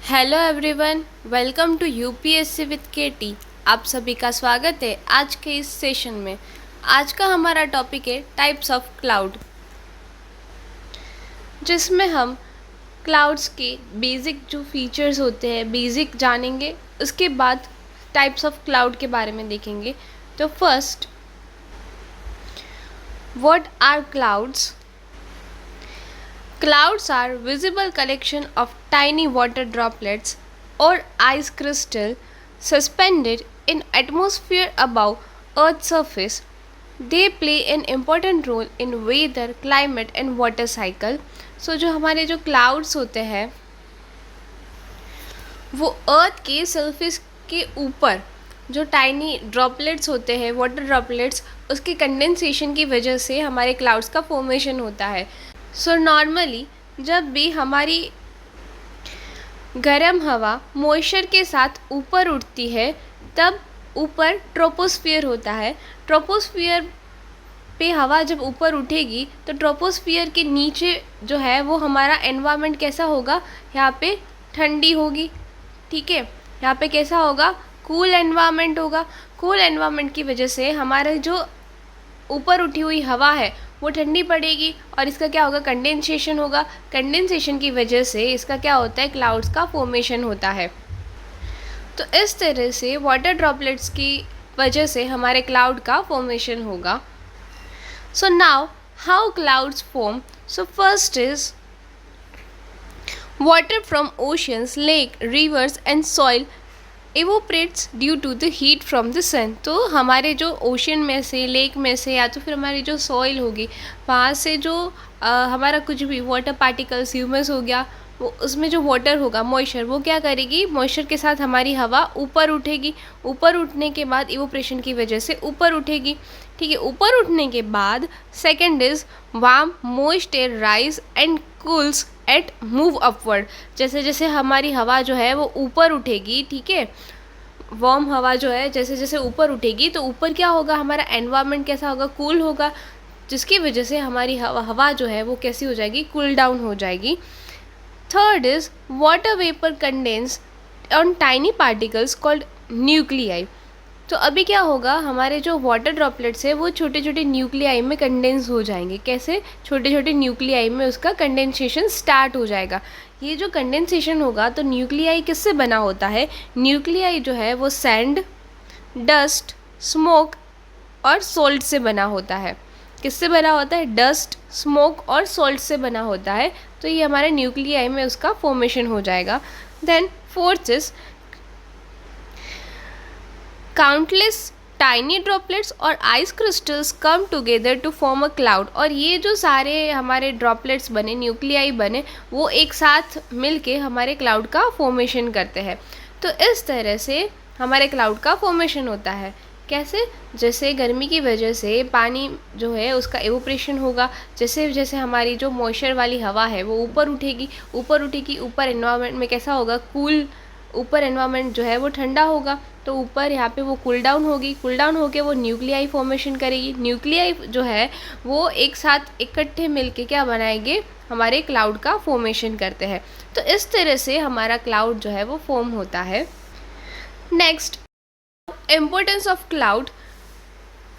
Hello everyone, welcome to UPSC with KT. आप सभी का स्वागत है आज के इस सेशन में। आज का हमारा टॉपिक है टाइप्स ऑफ क्लाउड, जिसमें हम क्लाउड्स के बेसिक जो फीचर्स होते हैं बेसिक जानेंगे। उसके बाद टाइप्स ऑफ क्लाउड के बारे में देखेंगे। तो first, what are clouds? Clouds are visible collection of tiny water droplets or ice crystal suspended in atmosphere above Earth's surface. They play an important role in weather, climate and water cycle. So जो हमारे जो clouds होते हैं वो अर्थ के surface के ऊपर जो टाइनी ड्रॉपलेट्स होते हैं, वाटर ड्रॉपलेट्स, उसके कंडेंसेशन की वजह से हमारे क्लाउड्स का फॉर्मेशन होता है। सो नॉर्मली जब भी हमारी गर्म हवा मॉइस्चर के साथ ऊपर उठती है तब ऊपर ट्रोपोस्फियर होता है। ट्रोपोस्फियर पे हवा जब ऊपर उठेगी तो ट्रोपोस्फियर के नीचे जो है वो हमारा एनवायरनमेंट कैसा होगा, यहाँ पे ठंडी होगी। ठीक है, यहाँ पे कैसा होगा, कूल एनवायरनमेंट होगा। कूल एनवायरनमेंट की वजह से हमारे जो ऊपर उठी हुई हवा है वो ठंडी पड़ेगी और इसका क्या होगा, कंडेंसेशन होगा। कंडेंसेशन की वजह से इसका क्या होता है, क्लाउड्स का फॉर्मेशन होता है। तो इस तरह से वाटर ड्रॉपलेट्स की वजह से हमारे क्लाउड का फॉर्मेशन होगा। So now how clouds form? So first is water from oceans, lake, rivers and soil evaporates due to the heat from the sun. तो हमारे जो ओशन में से, लेक में से या तो फिर हमारी जो सॉइल होगी वहाँ से जो हमारा कुछ भी वाटर पार्टिकल्स, ह्यूमस हो गया, वो उसमें जो वाटर होगा, मॉइस्चर, वो क्या करेगी, मॉइस्चर के साथ हमारी हवा ऊपर उठेगी। ऊपर उठने के बाद इवोपरेशन की वजह से ऊपर उठेगी। ठीक है, ऊपर उठने के बाद second is warm moist air rise and cools at move upward. जैसे जैसे हमारी हवा जो है वो ऊपर उठेगी, ठीक है, वार्म हवा जो है जैसे जैसे ऊपर उठेगी तो ऊपर क्या होगा, हमारा एनवायरनमेंट कैसा होगा, कूल होगा, जिसकी वजह से हमारी हवा जो है वो कैसी हो जाएगी, कूल डाउन हो जाएगी। Third is water vapour condense on tiny particles called nuclei. तो अभी क्या होगा, हमारे जो वाटर ड्रॉपलेट्स है वो छोटे छोटे न्यूक्लियाई में कंडेंस हो जाएंगे। कैसे? छोटे छोटे न्यूक्लियाई में उसका कंडेंसेशन स्टार्ट हो जाएगा। ये जो कंडेंसेशन होगा तो न्यूक्लियाई किससे बना होता है? न्यूक्लियाई जो है वो सैंड, डस्ट, स्मोक और सॉल्ट से बना होता है। किससे बना होता है? डस्ट, स्मोक और सॉल्ट से बना होता है। तो ये हमारे न्यूक्लियाई में उसका फॉर्मेशन हो जाएगा। Then fourth is countless tiny droplets और ice crystals come together to form a cloud. और ये जो सारे हमारे ड्रॉपलेट्स बने, न्यूक्लियाई बने, वो एक साथ मिलके हमारे क्लाउड का फॉर्मेशन करते हैं। तो इस तरह से हमारे क्लाउड का फॉर्मेशन होता है। कैसे? जैसे गर्मी की वजह से पानी जो है उसका एवोपरेशन होगा, जैसे जैसे हमारी जो मॉइस्चर वाली हवा है वो ऊपर उठेगी, ऊपर एनवायरनमेंट में कैसा होगा, कूल, ऊपर एनवायरनमेंट जो है वो ठंडा होगा, तो ऊपर यहाँ पे वो कूल डाउन होगी। कूल डाउन होके वो न्यूक्लियाई फॉर्मेशन करेगी। न्यूक्लियाई जो है वो एक साथ इकट्ठे मिलके क्या बनाएंगे, हमारे क्लाउड का फॉर्मेशन करते हैं। तो इस तरह से हमारा क्लाउड जो है वो फॉर्म होता है। Next, importance of cloud.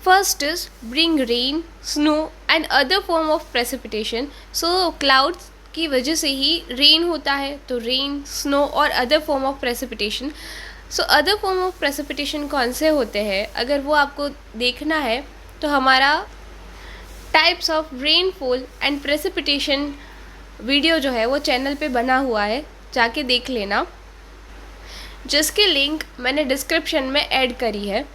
First is bring rain, snow and other form of precipitation. So clouds की वजह से ही रेन होता है, तो रेन, स्नो और other form of precipitation. So other form of precipitation कौन से होते हैं, अगर वो आपको देखना है तो हमारा types of rainfall and precipitation video जो है वो चैनल पे बना हुआ है, जाके देख लेना, जिसकी लिंक मैंने डिस्क्रिप्शन में ऐड करी है।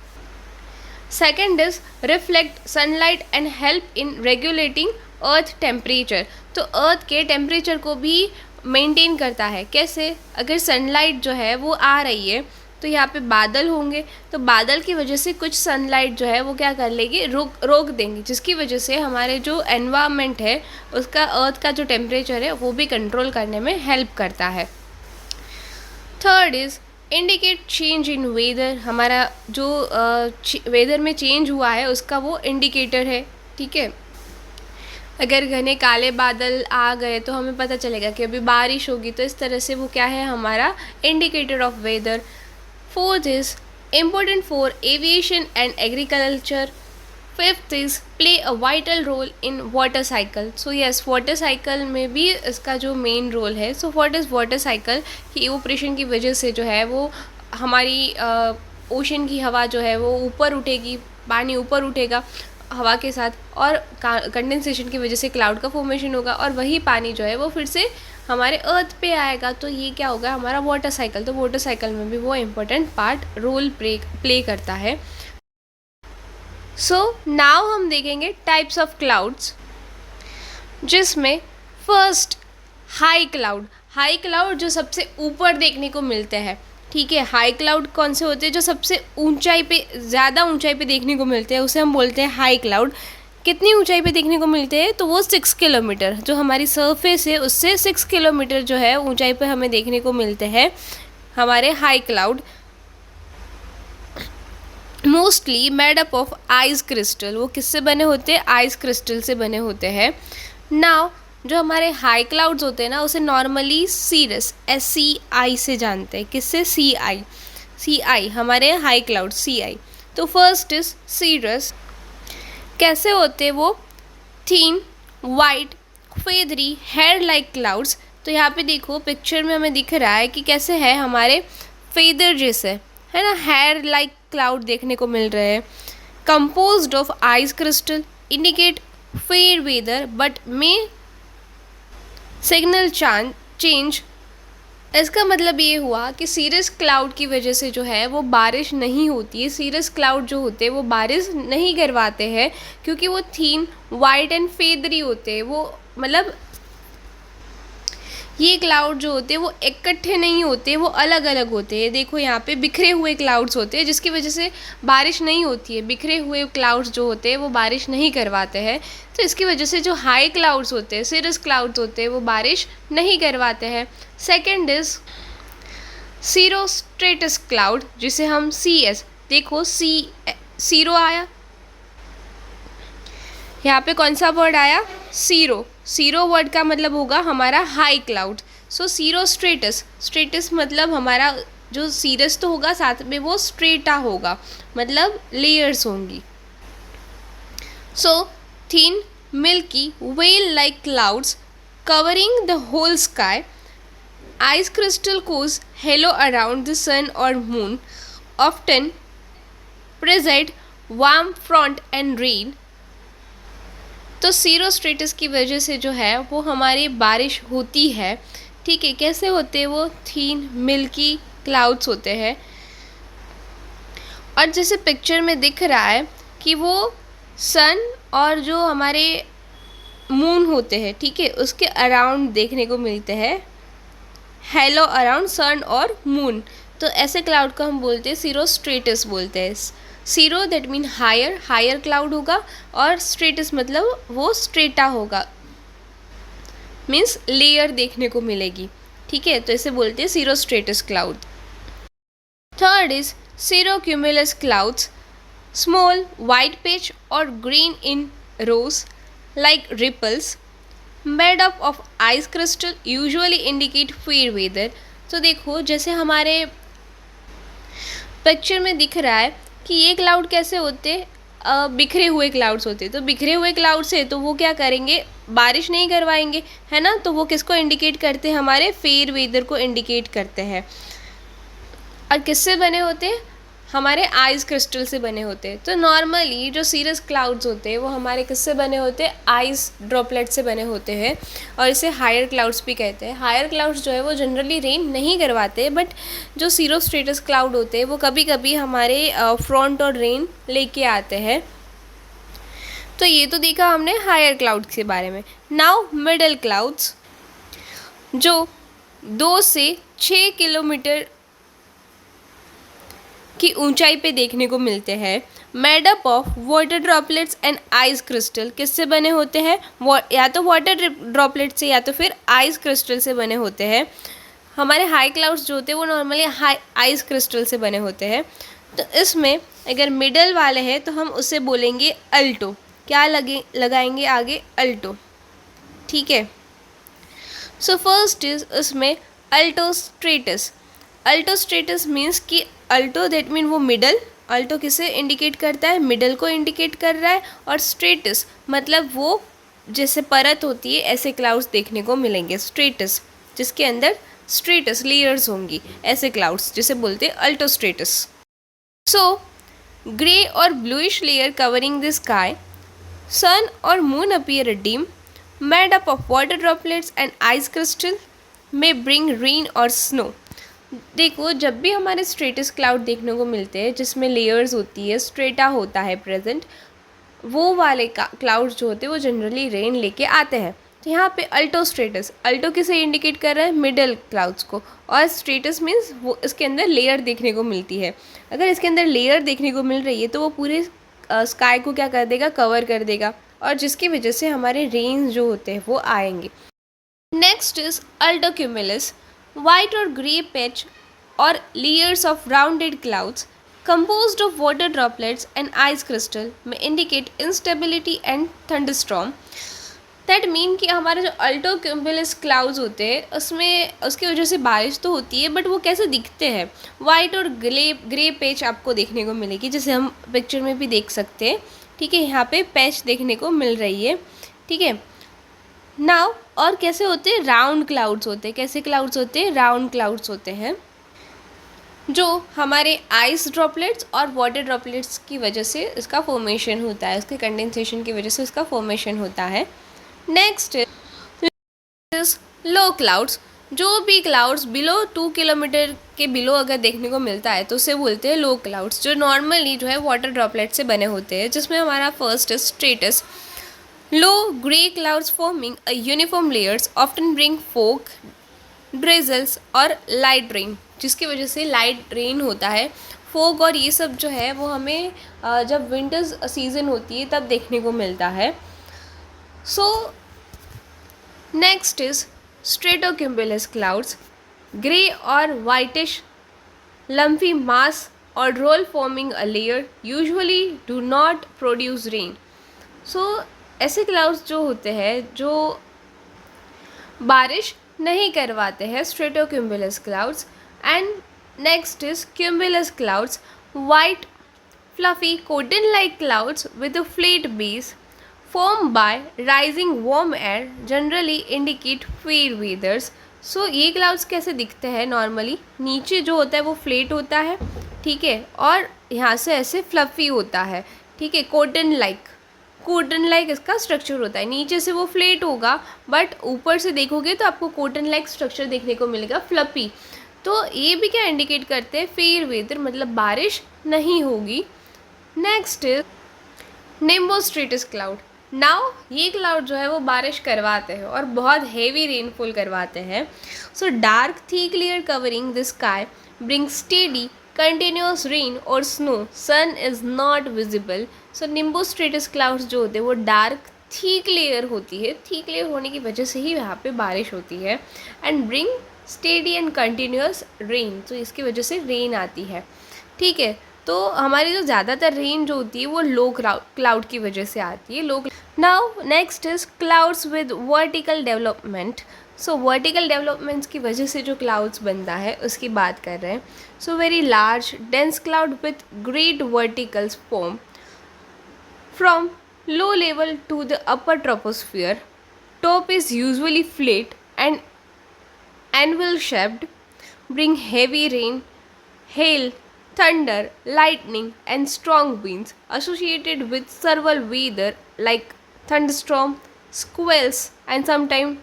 Second is reflect sunlight and help in regulating earth temperature. तो अर्थ के टेम्परेचर को भी मेंटेन करता है। कैसे? अगर सनलाइट जो है वो आ रही है तो यहाँ पे बादल होंगे, तो बादल की वजह से कुछ सनलाइट जो है वो क्या कर लेगी, रोक देंगी, जिसकी वजह से हमारे जो एनवायरनमेंट है उसका, अर्थ का जो टेम्परेचर है वो भी कंट्रोल करने में हेल्प करता है। Third is indicate change in weather. हमारा जो वेदर में चेंज हुआ है उसका वो इंडिकेटर है। ठीक है, अगर घने काले बादल आ गए तो हमें पता चलेगा कि अभी बारिश होगी, तो इस तरह से वो क्या है, हमारा indicator of weather. Fourth is important for aviation and agriculture. Fifth is play a vital role in water cycle. So yes, water cycle में भी इसका जो मेन रोल है। So what is water cycle, कि इवोपरेशन की वजह से जो है वो हमारी ओशन की हवा जो है वो ऊपर उठेगी, पानी ऊपर उठेगा हवा के साथ, और कंडेंसेशन की वजह से क्लाउड का फॉर्मेशन होगा, और वही पानी जो है वो फिर से हमारे अर्थ पे आएगा। तो ये क्या होगा, हमारा वाटर साइकिल। तो वाटर साइकिल में भी वो इम्पोर्टेंट पार्ट रोल प्ले करता है। सो नाउ हम देखेंगे टाइप्स ऑफ क्लाउड्स, जिसमें first high cloud. High cloud जो सबसे ऊपर देखने को मिलते हैं, ठीक है। हाई क्लाउड कौन से होते हैं, जो सबसे ऊंचाई पे, ज़्यादा ऊंचाई पे देखने को मिलते हैं, उसे हम बोलते हैं हाई क्लाउड। कितनी ऊंचाई पे देखने को मिलते हैं, तो वो 6 किलोमीटर, जो हमारी सरफेस है उससे 6 किलोमीटर जो है ऊंचाई पे हमें देखने को मिलते हैं हमारे high cloud. Mostly made up of ice crystal. वो किससे बने होते हैं, आइस क्रिस्टल से बने होते हैं। नाउ जो हमारे हाई क्लाउड्स होते हैं ना, उसे नॉर्मली सीरस, SCI से जानते हैं। किससे, CI हमारे हाई क्लाउड, CI। तो फर्स्ट इज सीरस। कैसे होते वो, thin white feathery hair like clouds. तो यहाँ पे देखो पिक्चर में हमें दिख रहा है कि कैसे है, हमारे फेदर जैसे है ना, हेयर लाइक क्लाउड देखने को मिल रहे हैं। Composed of ice crystal, indicate fair weather but may signal change. इसका मतलब ये हुआ कि सीरस क्लाउड की वजह से जो है वो बारिश नहीं होती है। सीरस क्लाउड जो होते हैं वो बारिश नहीं करवाते हैं, क्योंकि वो थीन वाइट एंड फेदरी होते हैं। वो मतलब ये क्लाउड जो होते हैं वो इकट्ठे नहीं होते, वो अलग अलग होते हैं। देखो यहाँ पे बिखरे हुए क्लाउड्स होते हैं, जिसकी वजह से बारिश नहीं होती है। बिखरे हुए क्लाउड्स जो होते हैं वो बारिश नहीं करवाते हैं। तो इसकी वजह से जो हाई क्लाउड्स होते हैं, सीरस क्लाउड्स होते हैं, वो बारिश नहीं करवाते हैं। सेकेंड इज सीरोस्ट्रेटस क्लाउड, जिसे हम CS, देखो सीरो आया, यहाँ पे कौन सा वर्ड आया, सीरो वर्ड का मतलब होगा हमारा हाई क्लाउड। सो सीरोस्ट्रेटस, स्ट्रेटस मतलब हमारा जो सीरस तो होगा, साथ में वो स्ट्रेटा होगा, मतलब लेयर्स होंगी। So thin milky veil like clouds covering the whole sky, ice crystal goes halo around the sun or moon, often present warm front and rain। तो सीरोस्ट्रेटस की वजह से जो है वो हमारी बारिश होती है, ठीक है। कैसे होते हैं वो, थीन मिल्की क्लाउड्स होते हैं, और जैसे पिक्चर में दिख रहा है कि वो सन और जो हमारे मून होते हैं, ठीक है, उसके अराउंड देखने को मिलते हैं, हेलो अराउंड सन और मून। तो ऐसे क्लाउड को हम बोलते हैं सीरोस्ट्रेटस बोलते हैं। Cirro that mean higher cloud होगा, और स्ट्रेटस मतलब वो स्ट्रेटा होगा, मीन्स लेयर देखने को मिलेगी, ठीक है। तो इसे बोलते हैं cirrostratus cloud. Third is cirrocumulus clouds, small white patch और grain in rows like ripples, made up of ice crystal, usually indicate fair weather. तो देखो जैसे हमारे पिक्चर में दिख रहा है कि ये क्लाउड कैसे होते, बिखरे हुए क्लाउड्स होते। तो बिखरे हुए क्लाउड से तो वो क्या करेंगे, बारिश नहीं करवाएंगे, है ना। तो वो किसको इंडिकेट करते हैं, हमारे फेयर वेदर को इंडिकेट करते हैं। और किससे बने होते हैं, हमारे आइस क्रिस्टल से बने होते हैं। तो नॉर्मली जो सीरस क्लाउड्स होते हैं वो हमारे किससे बने होते हैं, आइस ड्रॉपलेट से बने होते हैं, और इसे हायर क्लाउड्स भी कहते हैं। हायर क्लाउड्स जो है वो जनरली रेन नहीं करवाते, बट जो सीरोस्ट्रेटस क्लाउड होते हैं वो कभी कभी हमारे फ्रंट और रेन लेके आते हैं। तो ये तो देखा हमने हायर क्लाउड के बारे में। नाउ मिडल क्लाउड्स, जो 2 से 6 किलोमीटर की ऊंचाई पे देखने को मिलते हैं, made up of water droplets and ice crystal. किससे बने होते हैं, या तो वाटर ड्रॉपलेट से या तो फिर आइस क्रिस्टल से बने होते हैं। हमारे हाई क्लाउड्स जो होते हैं वो नॉर्मली आइस क्रिस्टल से बने होते हैं। तो इसमें अगर मिडल वाले हैं तो हम उसे बोलेंगे अल्टो। क्या लगाएंगे आगे, अल्टो। ठीक है। सो फर्स्ट इज उसमें अल्टोस्ट्रेटस। अल्टोस्ट्रेटस मीन्स कि अल्टो दैट मीन वो मिडल, अल्टो किसे इंडिकेट करता है, मिडल को इंडिकेट कर रहा है, और स्ट्रेटस मतलब वो जैसे परत होती है ऐसे क्लाउड्स देखने को मिलेंगे, स्ट्रेटस जिसके अंदर स्ट्रेटस लेयर्स होंगी, ऐसे क्लाउड्स जिसे बोलते हैं अल्टोस्ट्रेटस। सो ग्रे और bluish layer covering the sky, sun or moon appear dim, made up of water droplets and ice crystal, may bring rain or snow। देखो जब भी हमारे स्ट्रेटस क्लाउड देखने को मिलते हैं जिसमें लेयर्स होती है, स्ट्रेटा होता है प्रेजेंट, वो वाले क्लाउड्स जो होते हैं वो जनरली रेन लेके आते हैं। तो यहाँ पे अल्टो स्ट्रेटस, अल्टो किसे इंडिकेट कर रहा है, मिडल क्लाउड्स को, और स्ट्रेटस मीन्स वो इसके अंदर लेयर देखने को मिलती है। अगर इसके अंदर लेयर देखने को मिल रही है तो वो पूरे स्काई को क्या कर देगा, कवर कर देगा, और जिसकी वजह से हमारे रेन्स जो होते हैं वो आएंगे। नेक्स्ट इज अल्टोक्यूमुलस, वाइट और ग्रे पैच और layers of rounded clouds composed of water droplets and ice crystal may indicate instability and thunderstorm। That mean कि हमारे जो अल्टोक्यूमुलस क्लाउड्स होते हैं उसमें उसकी वजह से बारिश तो होती है, बट वो कैसे दिखते हैं, वाइट और ग्रे पैच आपको देखने को मिलेगी, जैसे हम पिक्चर में भी देख सकते हैं। ठीक है, यहाँ पे पैच देखने को मिल रही है। ठीक है, नाउ और कैसे होते हैं, राउंड क्लाउड्स होते हैं। कैसे क्लाउड्स होते हैं, राउंड क्लाउड्स होते हैं, जो हमारे आइस ड्रॉपलेट्स और वाटर ड्रॉपलेट्स की वजह से इसका फॉर्मेशन होता है, उसके कंडेंसेशन की वजह से इसका फॉर्मेशन होता है। नेक्स्ट इज लो क्लाउड्स, जो भी क्लाउड्स बिलो 2 किलोमीटर के बिलो अगर देखने को मिलता है तो उसे बोलते हैं लो क्लाउड्स, जो नॉर्मली जो है वाटर ड्रॉपलेट से बने होते हैं, जिसमें हमारा first is stratus. Low grey clouds forming a uniform layers often bring fog, drizzles और लाइट रेन, जिसकी वजह से लाइट रेन होता है। फोग और ये सब जो है वो हमें जब विंटर्स सीजन होती है तब देखने को मिलता है। So next is stratocumulus clouds, grey और वाइटिश लम्फी मास और roll forming a layer usually do not produce rain. So ऐसे क्लाउड्स जो होते हैं जो बारिश नहीं करवाते हैं, stratocumulus clouds. And next is cumulus clouds, white fluffy cotton like clouds with a flat base formed by rising warm air generally indicate fair weathers। सो ये क्लाउड्स कैसे दिखते हैं, नॉर्मली नीचे जो होता है वो फ्लेट होता है, ठीक है, और यहाँ से ऐसे फ्लफ़ी होता है, ठीक है, कॉटन लाइक इसका स्ट्रक्चर होता है। नीचे से वो फ्लेट होगा बट ऊपर से देखोगे तो आपको कॉटन लाइक स्ट्रक्चर देखने को मिलेगा, फ्लफी। तो ये भी क्या इंडिकेट करते हैं, फेयर वेदर, मतलब बारिश नहीं होगी। Next is nimbostratus cloud. Now ये क्लाउड जो है वो बारिश करवाते हैं और बहुत हेवी रेनफॉल करवाते हैं। So dark thick layer covering the sky bring steady continuous rain और snow, sun is not visible. So nimbostratus clouds जो होते हैं वो डार्क थिक लेयर होती है, थिक लेयर होने की वजह से ही यहाँ पे बारिश होती है। And bring steady and continuous rain, तो इसकी वजह से रेन आती है। ठीक है, तो हमारी जो ज़्यादातर रेन जो होती है वो लो क्लाउड की वजह से आती है, low. Now next is clouds with vertical development. So vertical developments की वजह से जो क्लाउड्स बनता है उसकी बात कर रहे हैं। So very large dense cloud with great verticals form from low level to the upper troposphere. Top is usually flat and anvil shaped, bring heavy rain, hail, thunder, lightning and strong winds associated with severe weather like thunderstorm, squalls and sometimes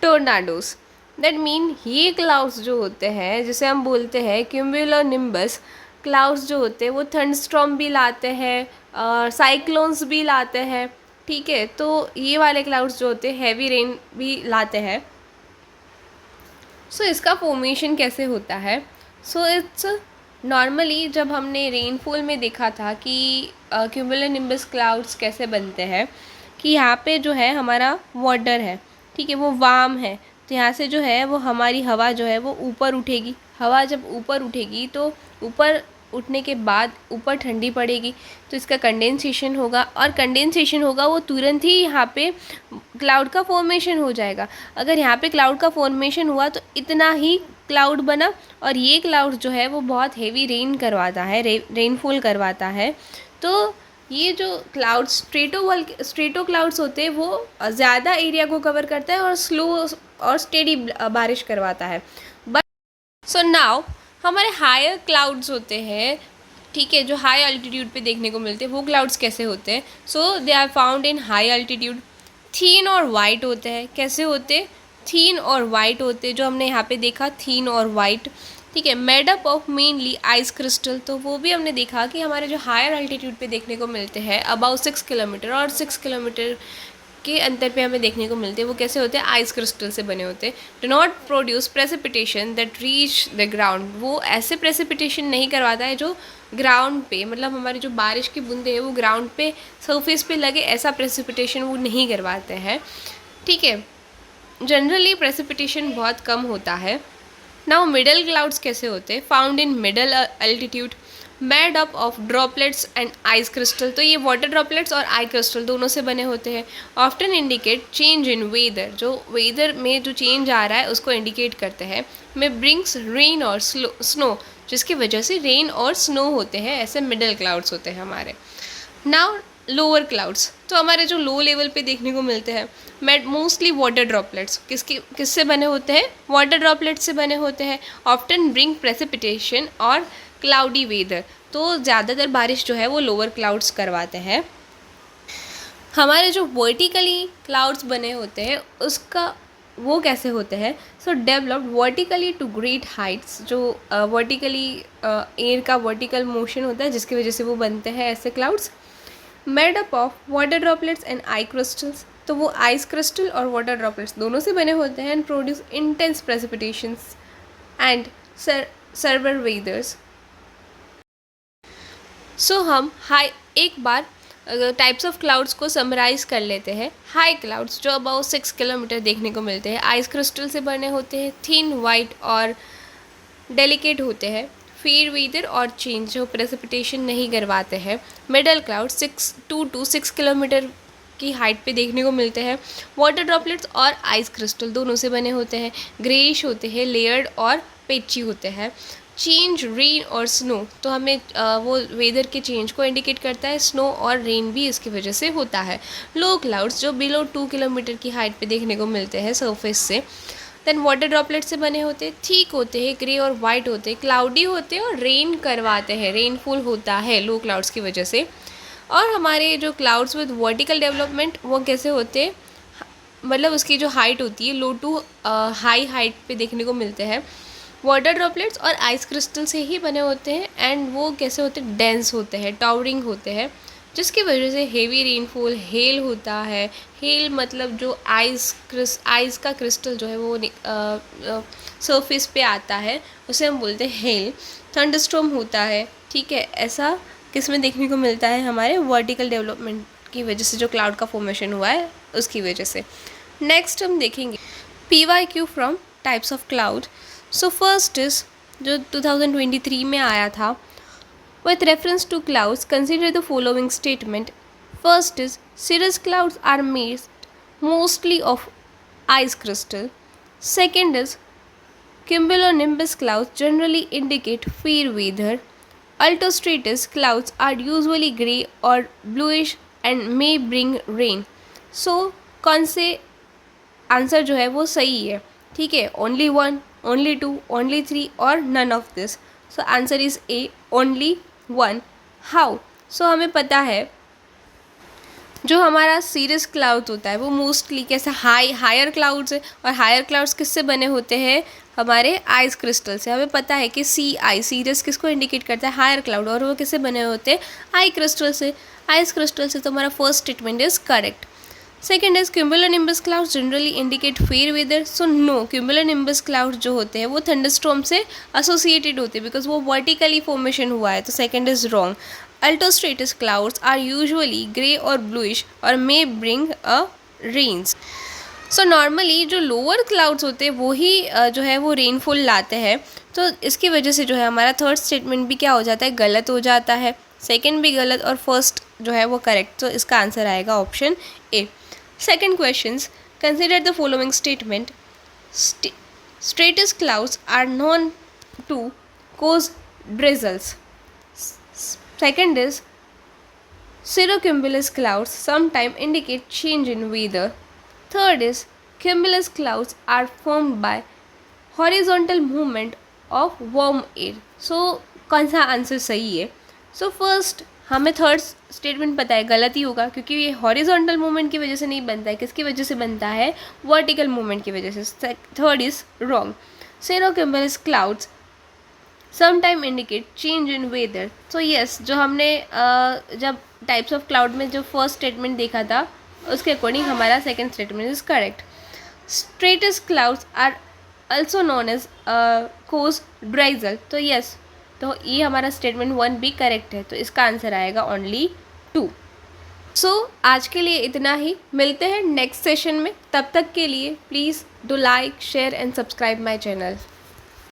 tornadoes। That mean ये clouds जो होते हैं जिसे हम बोलते हैं cumulonimbus clouds जो होते हैं वो थंडरस्टॉर्म भी लाते हैं, साइक्लोन्स भी लाते हैं। ठीक है, तो ये वाले क्लाउड्स जो होते हैं हैवी रेन भी लाते हैं। सो इसका फॉर्मेशन कैसे होता है, सो इट्स नॉर्मली जब हमने रेनफॉल में देखा था कि क्यूमुलोनिम्बस क्लाउड्स कैसे बनते हैं, कि यहाँ पे जो है हमारा वाटर है, ठीक है, वो वार्म है, तो यहाँ से जो है वो हमारी हवा जो है वो ऊपर उठेगी। हवा जब ऊपर उठेगी तो ऊपर उठने के बाद ऊपर ठंडी पड़ेगी तो इसका कंडेंसेशन होगा, और कंडेंसेशन होगा वो तुरंत ही यहाँ पे क्लाउड का फॉर्मेशन हो जाएगा। अगर यहाँ पे क्लाउड का फॉर्मेशन हुआ तो इतना ही क्लाउड बना, और ये क्लाउड जो है वो बहुत हेवी रेन करवाता है, रेनफॉल करवाता है। तो ये जो क्लाउड्स स्ट्रेटो क्लाउड्स होते हैं वो ज़्यादा एरिया को कवर करता है और स्लो और स्टेडी बारिश करवाता है। बट सो नाउ हमारे हायर क्लाउड्स होते हैं, ठीक है, जो हाई अल्टीट्यूड पे देखने को मिलते हैं, वो क्लाउड्स कैसे होते हैं? So they are found in high altitude. Thin और वाइट होते हैं। कैसे होते? थीन और वाइट होते हैं, जो हमने यहाँ पे देखा, थीन और वाइट, ठीक है। Made up of mainly ice crystal, तो वो भी हमने देखा कि हमारे जो हायर अल्टीट्यूड पे देखने को मिलते हैं अबाउट 6 किलोमीटर और 6 किलोमीटर के अंतर पे हमें देखने को मिलते हैं, वो कैसे होते हैं? आइस क्रिस्टल से बने होते हैं। Do not produce precipitation that reach the ground, वो ऐसे प्रेसिपिटेशन नहीं करवाता है जो ग्राउंड पे, मतलब हमारी जो बारिश की बूंदे हैं वो ग्राउंड पे सरफेस पे लगे, ऐसा प्रेसिपिटेशन वो नहीं करवाते हैं, ठीक है। जनरली प्रेसिपिटेशन बहुत कम होता है। नाउ मिडल क्लाउड्स कैसे होते हैं? Found in middle altitude, made up of droplets and ice crystal, तो ये वाटर ड्रॉपलेट्स और आई क्रिस्टल दोनों से बने होते हैं। Often indicate change in weather, जो वेदर में जो चेंज आ रहा है उसको इंडिकेट करते हैं। में ब्रिंग्स रेन और स्नो, जिसकी वजह से रेन और स्नो होते हैं, ऐसे मिडल क्लाउड्स होते हैं हमारे। नाउ लोअर क्लाउड्स, तो हमारे जो लो लेवल पे देखने को मिलते हैं, मेड मोस्टली वाटर ड्रॉपलेट्स, किससे बने होते हैं? वाटर ड्रॉपलेट्स से बने होते हैं। ऑफ्टन ब्रिंग प्रेसिपिटेशन और क्लाउडी वेदर, तो ज़्यादातर बारिश जो है वो लोअर क्लाउड्स करवाते हैं। हमारे जो वर्टिकली क्लाउड्स बने होते हैं उसका वो कैसे होते हैं? So developed vertically to great heights, जो वर्टिकली एयर का वर्टिकल मोशन होता है जिसकी वजह से वो बनते हैं ऐसे clouds. Made up of water droplets and ice crystals, तो वो आइस क्रिस्टल और वाटर ड्रॉपलेट्स दोनों से बने होते हैं। And produce intense precipitations and severe weathers. So हम एक बार टाइप्स ऑफ क्लाउड्स को समराइज़ कर लेते हैं। हाई क्लाउड्स जो अबाउट 6 किलोमीटर देखने को मिलते हैं, आइस क्रिस्टल से बने होते हैं, थिन वाइट और डेलिकेट होते हैं, फेयर वेदर और चेंज, जो प्रेसिपिटेशन नहीं करवाते हैं। मिडल क्लाउड्स 2 to 6 किलोमीटर की हाइट पे देखने को मिलते हैं। वाटर ड्रॉपलेट्स और आइस क्रिस्टल दोनों से बने होते हैं, ग्रेइश होते हैं, लेयर्ड और पेची होते हैं। चेंज रेन और स्नो, तो हमें वो वेदर के चेंज को इंडिकेट करता है, स्नो और रेन भी इसकी वजह से होता है। लो क्लाउड्स जो बिलो 2 किलोमीटर की हाइट पे देखने को मिलते हैं सरफेस से। देन वाटर ड्रॉपलेट से बने होते हैं, थिक होते हैं, ग्रे और वाइट होते हैं, क्लाउडी होते हैं और रेन करवाते हैं, रेनफॉल होता है लो क्लाउड्स की वजह से। और हमारे जो क्लाउड्स विद वर्टिकल डेवलपमेंट वो कैसे होते हैं? मतलब उसकी जो हाइट होती है लो टू हाई हाइट पे देखने को मिलते हैं। वाटर ड्रॉपलेट्स और आइस क्रिस्टल से ही बने होते हैं, एंड वो कैसे होते हैं? डेंस होते हैं, टावरिंग होते हैं, जिसकी वजह से हेवी रेनफॉल, हेल होता है। हेल मतलब जो आइस का क्रिस्टल जो है वो सरफेस पे आता है, उसे हम बोलते हैं हेल। थंडरस्टॉर्म होता है, ठीक है। ऐसा किस में देखने को मिलता है? हमारे वर्टिकल डेवलपमेंट की वजह से, जो क्लाउड का फॉर्मेशन हुआ है उसकी वजह से। नेक्स्ट हम देखेंगे PYQ from types of cloud. So first is जो 2023 में आया था, with reference to clouds, consider the following statement. First is cirrus clouds are made mostly of ice crystal. Second is cumulonimbus clouds generally indicate fair weather. Altostratus clouds are usually grey or bluish and may bring rain. So कौन से answer जो है वो सही है? ठीक है, only 1, only 2, only 3 और none of this. So answer is A, only 1. How? सो हमें पता है जो हमारा सीरियस क्लाउड होता है वो मोस्टली कैसे हायर क्लाउड्स है, और हायर क्लाउड्स किससे बने होते हैं? हमारे आइस क्रिस्टल से। हमें पता है कि सीरियस किसको इंडिकेट करता है? हायर क्लाउड, और वो किससे बने होते हैं? आई क्रिस्टल से। आइस क्रिस्टल से, तो हमारा first statement is correct. Second is cumulonimbus cloud generally indicate fair weather. So no, cumulonimbus cloud जो होते हैं वो थंडरस्टॉर्म से एसोसिएटेड होते हैं, बिकॉज वो वर्टिकली फॉर्मेशन हुआ है, तो second is wrong. Altostratus clouds are usually grey और ब्लूइश और may bring a rains. So normally जो लोअर क्लाउड्स होते हैं वो ही जो है वो रेनफॉल लाते हैं, तो इसकी वजह से जो है हमारा थर्ड स्टेटमेंट भी क्या हो जाता है, गलत हो जाता है, सेकंड भी गलत और फर्स्ट जो है वो करेक्ट। तो इसका आंसर आएगा option A. Second questions, consider the following statement, stratus clouds are known to cause drizzles. Second is, cirrocumulus clouds sometimes indicate change in weather. Third is, cumulus clouds are formed by horizontal movement of warm air. So कौन सा answer सही है? So first हमें third statement पता है गलत ही होगा, क्योंकि ये हॉरिजॉन्टल मूवमेंट की वजह से नहीं बनता है, किसकी वजह से बनता है, वर्टिकल मूवमेंट की वजह से। Third is wrong. Cirrocumulus clouds sometime indicate change in weather. तो यस, जो हमने जब टाइप्स ऑफ क्लाउड में जो फर्स्ट स्टेटमेंट देखा था उसके अकॉर्डिंग हमारा second statement is correct. Stratus clouds are also known as cause drizzle. तो यस, तो ये हमारा स्टेटमेंट 1 भी करेक्ट है, तो इसका आंसर आएगा ओनली 2। सो आज के लिए इतना ही, मिलते हैं नेक्स्ट सेशन में। तब तक के लिए please do like, share and subscribe my channel.